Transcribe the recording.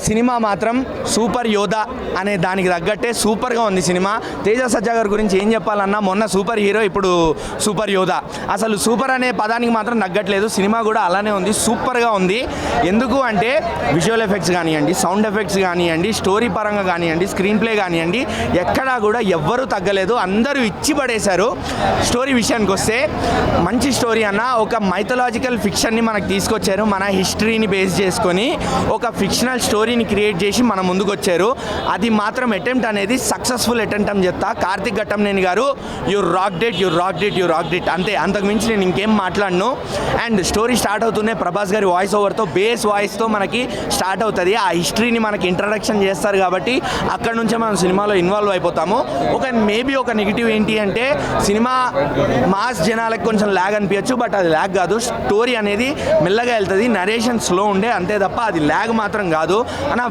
Cinema మాత్రం super యోధా అనే దానికి తగ్గట్టే సూపర్గా ఉంది సినిమా. తేజ సజ్జా గారి గురించి ఏం చెప్పాలన్నా, మొన్న సూపర్ హీరో, ఇప్పుడు సూపర్ యోధా. అసలు సూపర్ అనే పదానికి మాత్రం తగ్గట్లేదు. సినిమా కూడా అలానే ఉంది, సూపర్గా ఉంది. ఎందుకు అంటే విజువల్ ఎఫెక్ట్స్ కానివ్వండి, సౌండ్ ఎఫెక్ట్స్ కానివ్వండి, స్టోరీ పరంగా కానివ్వండి, స్క్రీన్ ప్లే కానివ్వండి, ఎక్కడా కూడా ఎవ్వరూ తగ్గలేదు. అందరూ ఇచ్చి పడేశారు. స్టోరీ విషయానికి వస్తే మంచి స్టోరీ అన్న. ఒక మైథలాజికల్ ఫిక్షన్ని మనకు తీసుకొచ్చారు. మన హిస్టరీని బేస్ చేసుకొని ఒక ఫిక్షనల్ స్టోరీని క్రియేట్ చేసి మన ముందుకు వచ్చారు. అది మాత్రం అటెంప్ట్ అనేది సక్సెస్ఫుల్ అటెంప్ట్ అని చెప్తా. కార్తిక్ ఘట్టంనేని గారు, యూ రాక్డ్ ఇట్ అంతే. అంతకుమించి నేను ఇంకేం మాట్లాడను. అండ్ స్టోరీ స్టార్ట్ అవుతూనే ప్రభాస్ గారి వాయిస్ ఓవర్తో, బేస్ వాయిస్తో మనకి స్టార్ట్ అవుతుంది. ఆ హిస్టరీని మనకి ఇంట్రడక్షన్ చేస్తారు కాబట్టి అక్కడ నుంచే మనం సినిమాలో ఇన్వాల్వ్ అయిపోతాము. మేబీ ఒక నెగిటివ్ ఏంటి అంటే సినిమా మాస్ జనాలకు కొంచెం ల్యాగ్ అనిపించచ్చు, బట్ అది ల్యాగ్ కాదు. స్టోరీ అనేది మెల్లగా వెళ్తుంది, నరేషన్ స్లో ఉండే అంతే తప్ప అది ల్యాగ్ మాత్రం కాదు అన్న.